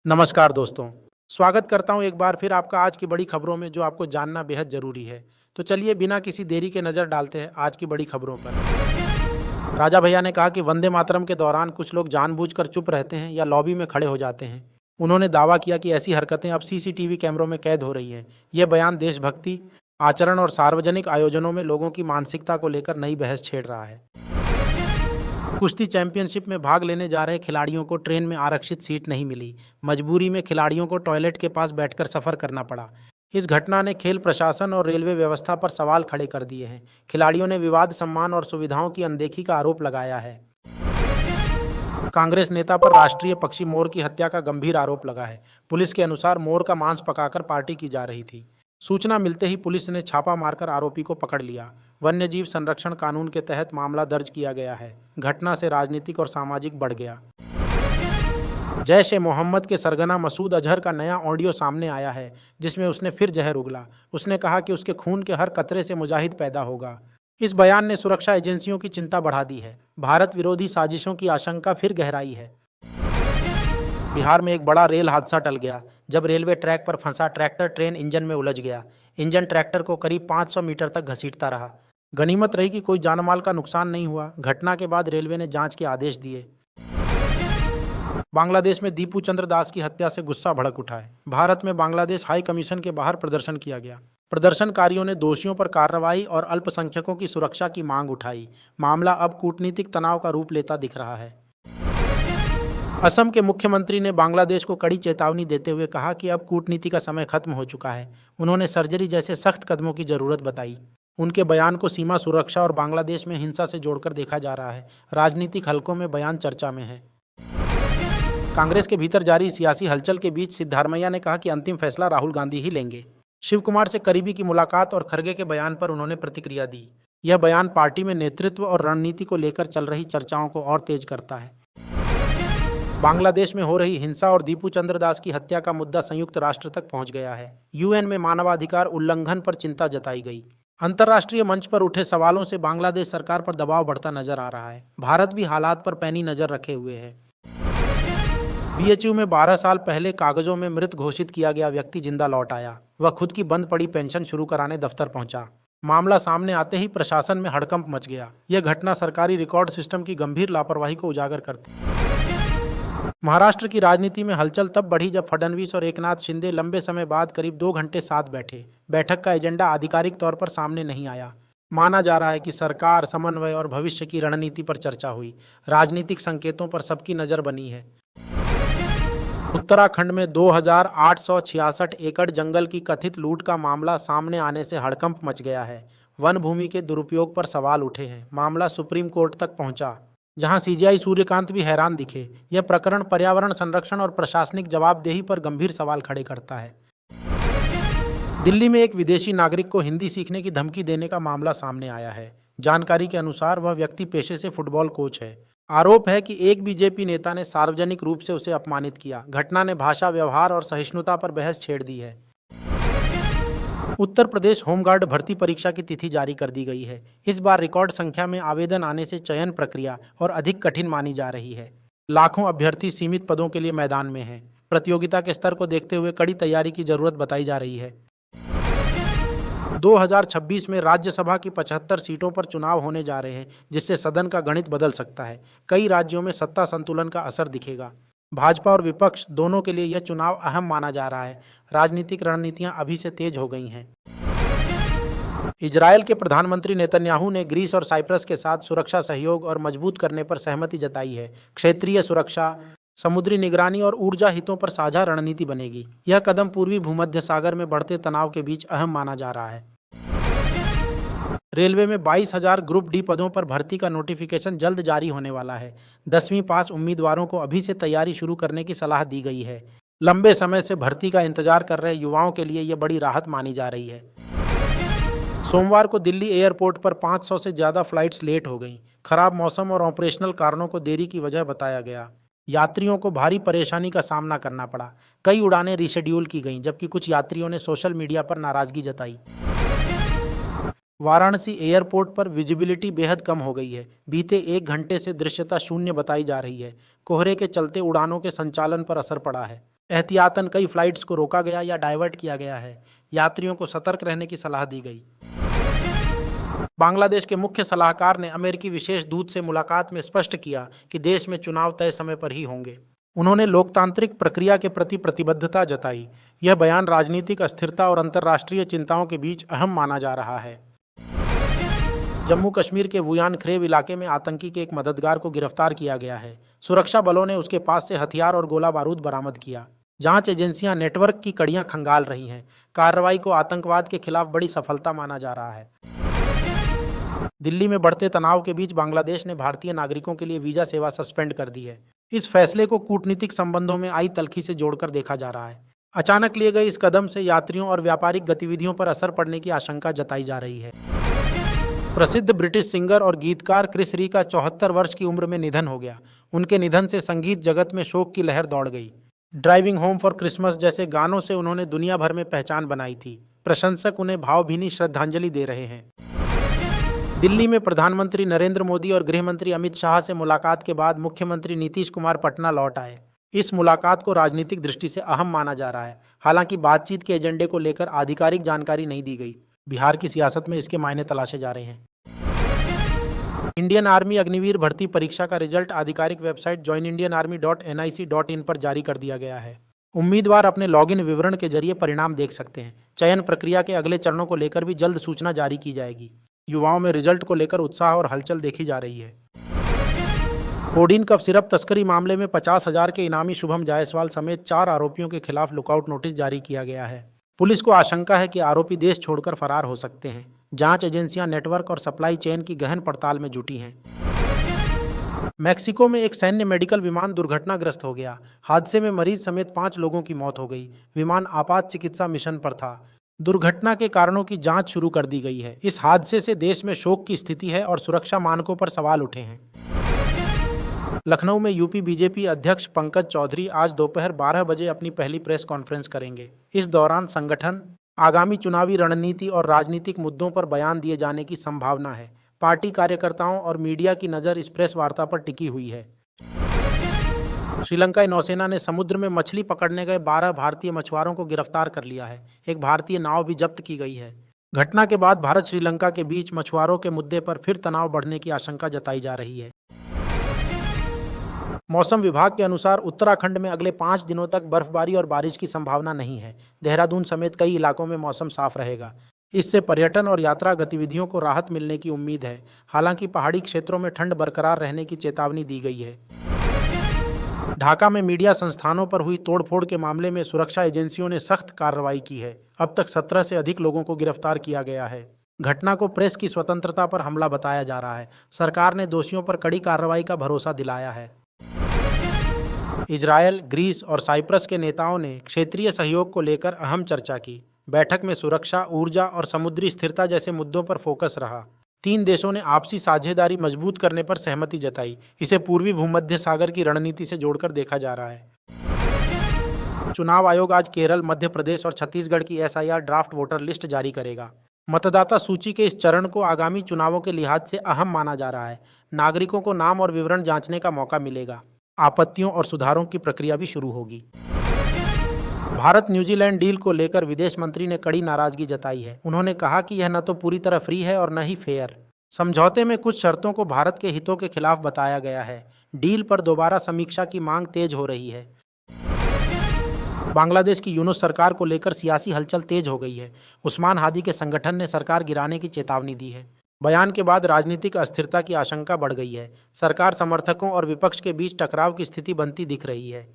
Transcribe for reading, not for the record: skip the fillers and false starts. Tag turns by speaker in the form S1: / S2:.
S1: नमस्कार दोस्तों, स्वागत करता हूं एक बार फिर आपका आज की बड़ी खबरों में जो आपको जानना बेहद ज़रूरी है। तो चलिए बिना किसी देरी के नज़र डालते हैं आज की बड़ी खबरों पर। राजा भैया ने कहा कि वंदे मातरम के दौरान कुछ लोग जानबूझकर चुप रहते हैं या लॉबी में खड़े हो जाते हैं। उन्होंने दावा किया कि ऐसी हरकतें अब सीसीटीवी कैमरों में कैद हो रही हैं। यह बयान देशभक्ति, आचरण और सार्वजनिक आयोजनों में लोगों की मानसिकता को लेकर नई बहस छेड़ रहा है। कुश्ती चैंपियनशिप में भाग लेने जा रहे खिलाड़ियों को ट्रेन में आरक्षित सीट नहीं मिली। मजबूरी में खिलाड़ियों को टॉयलेट के पास बैठकर सफर करना पड़ा। इस घटना ने खेल प्रशासन और रेलवे व्यवस्था पर सवाल खड़े कर दिए हैं। खिलाड़ियों ने विवाद, सम्मान और सुविधाओं की अनदेखी का आरोप लगाया है। कांग्रेस नेता पर राष्ट्रीय पक्षी मोर की हत्या का गंभीर आरोप लगा है। पुलिस के अनुसार मोर का मांस पकाकर पार्टी की जा रही थी। सूचना मिलते ही पुलिस ने छापा मारकर आरोपी को पकड़ लिया। वन्यजीव संरक्षण कानून के तहत मामला दर्ज किया गया है। घटना से राजनीतिक और सामाजिक बढ़ गया। जैश ए मोहम्मद के सरगना मसूद अजहर का नया ऑडियो सामने आया है, जिसमें उसने फिर जहर उगला। उसने कहा कि उसके खून के हर कतरे से मुजाहिद पैदा होगा। इस बयान ने सुरक्षा एजेंसियों की चिंता बढ़ा दी है। भारत विरोधी साजिशों की आशंका फिर गहराई है। बिहार में एक बड़ा रेल हादसा टल गया जब रेलवे ट्रैक पर फंसा ट्रैक्टर ट्रेन इंजन में उलझ गया। इंजन ट्रैक्टर को करीब 500 मीटर तक घसीटता रहा। गनीमत रही कि कोई जानमाल का नुकसान नहीं हुआ। घटना के बाद रेलवे ने जांच के आदेश दिए। बांग्लादेश में दीपू चंद्र दास की हत्या से गुस्सा भड़क उठा है। भारत में बांग्लादेश हाई कमीशन के बाहर प्रदर्शन किया गया। प्रदर्शनकारियों ने दोषियों पर कार्रवाई और अल्पसंख्यकों की सुरक्षा की मांग उठाई। मामला अब कूटनीतिक तनाव का रूप लेता दिख रहा है। असम के मुख्यमंत्री ने बांग्लादेश को कड़ी चेतावनी देते हुए कहा कि अब कूटनीति का समय खत्म हो चुका है। उन्होंने सर्जरी जैसे सख्त कदमों की जरूरत बताई। उनके बयान को सीमा सुरक्षा और बांग्लादेश में हिंसा से जोड़कर देखा जा रहा है। राजनीतिक हलकों में बयान चर्चा में है। कांग्रेस के भीतर जारी सियासी हलचल के बीच सिद्धारमैया ने कहा कि अंतिम फैसला राहुल गांधी ही लेंगे। शिव कुमार से करीबी की मुलाकात और खरगे के बयान पर उन्होंने प्रतिक्रिया दी। यह बयान पार्टी में नेतृत्व और रणनीति को लेकर चल रही चर्चाओं को और तेज करता है। बांग्लादेश में हो रही हिंसा और दीपू चंद्र दास की हत्या का मुद्दा संयुक्त राष्ट्र तक पहुंच गया है। यूएन में मानवाधिकार उल्लंघन पर चिंता जताई गई। अंतर्राष्ट्रीय मंच पर उठे सवालों से बांग्लादेश सरकार पर दबाव बढ़ता नजर आ रहा है। भारत भी हालात पर पैनी नजर रखे हुए है। बीएचयू में 12 साल पहले कागजों में मृत घोषित किया गया व्यक्ति जिंदा लौट आया। वह खुद की बंद पड़ी पेंशन शुरू कराने दफ्तर पहुंचा। मामला सामने आते ही प्रशासन में हड़कंप मच गया। यह घटना सरकारी रिकॉर्ड सिस्टम की गंभीर लापरवाही को उजागर करती है। महाराष्ट्र की राजनीति में हलचल तब बढ़ी जब फडणवीस और एकनाथ शिंदे लंबे समय बाद करीब 2 घंटे साथ बैठे। बैठक का एजेंडा आधिकारिक तौर पर सामने नहीं आया। माना जा रहा है कि सरकार, समन्वय और भविष्य की रणनीति पर चर्चा हुई। राजनीतिक संकेतों पर सबकी नजर बनी है। उत्तराखंड में 2866 एकड़ जंगल की कथित लूट का मामला सामने आने से हड़कंप मच गया है। वन भूमि के दुरुपयोग पर सवाल उठे हैं। मामला सुप्रीम कोर्ट तक पहुंचा, जहां सीजेआई सूर्यकांत भी हैरान दिखे। यह प्रकरण पर्यावरण संरक्षण और प्रशासनिक जवाबदेही पर गंभीर सवाल खड़े करता है। दिल्ली में एक विदेशी नागरिक को हिंदी सीखने की धमकी देने का मामला सामने आया है। जानकारी के अनुसार वह व्यक्ति पेशे से फुटबॉल कोच है। आरोप है कि एक बीजेपी नेता ने सार्वजनिक रूप से उसे अपमानित किया। घटना ने भाषा, व्यवहार और सहिष्णुता पर बहस छेड़ दी है। उत्तर प्रदेश होमगार्ड भर्ती परीक्षा की तिथि जारी कर दी गई है। इस बार रिकॉर्ड संख्या में आवेदन आने से चयन प्रक्रिया और अधिक कठिन मानी जा रही है। लाखों अभ्यर्थी सीमित पदों के लिए मैदान में हैं। प्रतियोगिता के स्तर को देखते हुए कड़ी तैयारी की जरूरत बताई जा रही है। 2026 में राज्यसभा की 75 सीटों पर चुनाव होने जा रहे हैं, जिससे सदन का गणित बदल सकता है। कई राज्यों में सत्ता संतुलन का असर दिखेगा। भाजपा और विपक्ष दोनों के लिए यह चुनाव अहम माना जा रहा है। राजनीतिक रणनीतियां अभी से तेज हो गई हैं। इजरायल के प्रधानमंत्री नेतन्याहू ने ग्रीस और साइप्रस के साथ सुरक्षा सहयोग और मजबूत करने पर सहमति जताई है। क्षेत्रीय सुरक्षा, समुद्री निगरानी और ऊर्जा हितों पर साझा रणनीति बनेगी। यह कदम पूर्वी भूमध्य सागर में बढ़ते तनाव के बीच अहम माना जा रहा है। रेलवे में 22,000 ग्रुप डी पदों पर भर्ती का नोटिफिकेशन जल्द जारी होने वाला है। 10वीं पास उम्मीदवारों को अभी से तैयारी शुरू करने की सलाह दी गई है। लंबे समय से भर्ती का इंतजार कर रहे युवाओं के लिए यह बड़ी राहत मानी जा रही है। सोमवार को दिल्ली एयरपोर्ट पर 500 से ज़्यादा फ्लाइट्स लेट हो गईं। खराब मौसम और ऑपरेशनल कारणों को देरी की वजह बताया गया। यात्रियों को भारी परेशानी का सामना करना पड़ा। कई उड़ानें रिशेड्यूल की गईं, जबकि कुछ यात्रियों ने सोशल मीडिया पर नाराजगी जताई। वाराणसी एयरपोर्ट पर विजिबिलिटी बेहद कम हो गई है। बीते 1 घंटे से दृश्यता शून्य बताई जा रही है। कोहरे के चलते उड़ानों के संचालन पर असर पड़ा है। एहतियातन कई फ्लाइट्स को रोका गया या डाइवर्ट किया गया है। यात्रियों को सतर्क रहने की सलाह दी गई। बांग्लादेश के मुख्य सलाहकार ने अमेरिकी विशेष दूत से मुलाकात में स्पष्ट किया कि देश में चुनाव तय समय पर ही होंगे। उन्होंने लोकतांत्रिक प्रक्रिया के प्रति प्रतिबद्धता जताई। यह बयान राजनीतिक अस्थिरता और अंतर्राष्ट्रीय चिंताओं के बीच अहम माना जा रहा है। जम्मू कश्मीर के वुयान खरेब इलाके में आतंकी के एक मददगार को गिरफ्तार किया गया है। सुरक्षा बलों ने उसके पास से हथियार और गोला बारूद बरामद किया। जांच एजेंसियां नेटवर्क की कड़ियां खंगाल रही हैं। कार्रवाई को आतंकवाद के खिलाफ बड़ी सफलता माना जा रहा है। दिल्ली में बढ़ते तनाव के बीच बांग्लादेश ने भारतीय नागरिकों के लिए वीजा सेवा सस्पेंड कर दी है। इस फैसले को कूटनीतिक संबंधों में आई तल्खी से जोड़कर देखा जा रहा है। अचानक लिए गए इस कदम से यात्रियों और व्यापारिक गतिविधियों पर असर पड़ने की आशंका जताई जा रही है। प्रसिद्ध ब्रिटिश सिंगर और गीतकार क्रिस री का 74 वर्ष की उम्र में निधन हो गया। उनके निधन से संगीत जगत में शोक की लहर दौड़ गई। ड्राइविंग होम फॉर क्रिसमस जैसे गानों से उन्होंने दुनिया भर में पहचान बनाई थी। प्रशंसक उन्हें भावभीनी श्रद्धांजलि दे रहे हैं। दिल्ली में प्रधानमंत्री नरेंद्र मोदी और गृह मंत्री अमित शाह से मुलाकात के बाद मुख्यमंत्री नीतीश कुमार पटना लौट आए। इस मुलाकात को राजनीतिक दृष्टि से अहम माना जा रहा है। हालांकि बातचीत के एजेंडे को लेकर आधिकारिक जानकारी नहीं दी गई। बिहार की सियासत में इसके मायने तलाशे जा रहे हैं। इंडियन आर्मी अग्निवीर भर्ती परीक्षा का रिजल्ट आधिकारिक वेबसाइट joinindianarmy.nic.in पर जारी कर दिया गया है। उम्मीदवार अपने लॉगिन विवरण के जरिए परिणाम देख सकते हैं। चयन प्रक्रिया के अगले चरणों को लेकर भी जल्द सूचना जारी की जाएगी। युवाओं में रिजल्ट को लेकर उत्साह और हलचल देखी जा रही है। कोडीन कफ सिरप तस्करी मामले में 50,000 के इनामी शुभम जायसवाल समेत 4 आरोपियों के खिलाफ लुकआउट नोटिस जारी किया गया है। पुलिस को आशंका है कि आरोपी देश छोड़कर फरार हो सकते हैं। जांच एजेंसियां नेटवर्क और सप्लाई चेन की गहन पड़ताल में जुटी हैं। मैक्सिको में एक सैन्य मेडिकल विमान दुर्घटनाग्रस्त हो गया। हादसे में मरीज समेत 5 लोगों की मौत हो गई। विमान आपात चिकित्सा मिशन पर था। दुर्घटना के कारणों की जांच शुरू कर दी गई है। इस हादसे से देश में शोक की स्थिति है और सुरक्षा मानकों पर सवाल उठे हैं। लखनऊ में यूपी बीजेपी अध्यक्ष पंकज चौधरी आज दोपहर 12 बजे अपनी पहली प्रेस कॉन्फ्रेंस करेंगे। इस दौरान संगठन, आगामी चुनावी रणनीति और राजनीतिक मुद्दों पर बयान दिए जाने की संभावना है। पार्टी कार्यकर्ताओं और मीडिया की नज़र इस प्रेस वार्ता पर टिकी हुई है। श्रीलंकाई नौसेना ने समुद्र में मछली पकड़ने गए 12 भारतीय मछुआरों को गिरफ्तार कर लिया है। एक भारतीय नाव भी जब्त की गई है। घटना के बाद भारत श्रीलंका के बीच मछुआरों के मुद्दे पर फिर तनाव बढ़ने की आशंका जताई जा रही है। मौसम विभाग के अनुसार उत्तराखंड में अगले 5 दिनों तक बर्फबारी और बारिश की संभावना नहीं है। देहरादून समेत कई इलाकों में मौसम साफ रहेगा। इससे पर्यटन और यात्रा गतिविधियों को राहत मिलने की उम्मीद है। हालांकि पहाड़ी क्षेत्रों में ठंड बरकरार रहने की चेतावनी दी गई है। ढाका में मीडिया संस्थानों पर हुई तोड़फोड़ के मामले में सुरक्षा एजेंसियों ने सख्त कार्रवाई की है। अब तक 17 से अधिक लोगों को गिरफ्तार किया गया है। घटना को प्रेस की स्वतंत्रता पर हमला बताया जा रहा है। सरकार ने दोषियों पर कड़ी कार्रवाई का भरोसा दिलाया है। इजरायल, ग्रीस और साइप्रस के नेताओं ने क्षेत्रीय सहयोग को लेकर अहम चर्चा की। बैठक में सुरक्षा, ऊर्जा और समुद्री स्थिरता जैसे मुद्दों पर फोकस रहा। 3 देशों ने आपसी साझेदारी मजबूत करने पर सहमति जताई। इसे पूर्वी भूमध्य सागर की रणनीति से जोड़कर देखा जा रहा है। चुनाव आयोग आज केरल, मध्य प्रदेश और छत्तीसगढ़ की SIR ड्राफ्ट वोटर लिस्ट जारी करेगा। मतदाता सूची के इस चरण को आगामी चुनावों के लिहाज से अहम माना जा रहा है। नागरिकों को नाम और विवरण जांचने का मौका मिलेगा। आपत्तियों और सुधारों की प्रक्रिया भी शुरू होगी। भारत न्यूजीलैंड डील को लेकर विदेश मंत्री ने कड़ी नाराजगी जताई है। उन्होंने कहा कि यह न तो पूरी तरह फ्री है और न ही फेयर। समझौते में कुछ शर्तों को भारत के हितों के खिलाफ बताया गया है। डील पर दोबारा समीक्षा की मांग तेज हो रही है। बांग्लादेश की यूनुस सरकार को लेकर सियासी हलचल तेज हो गई है। उस्मान हादी के संगठन ने सरकार गिराने की चेतावनी दी है। बयान के बाद राजनीतिक अस्थिरता की आशंका बढ़ गई है। सरकार समर्थकों और विपक्ष के बीच टकराव की स्थिति बनती दिख रही है।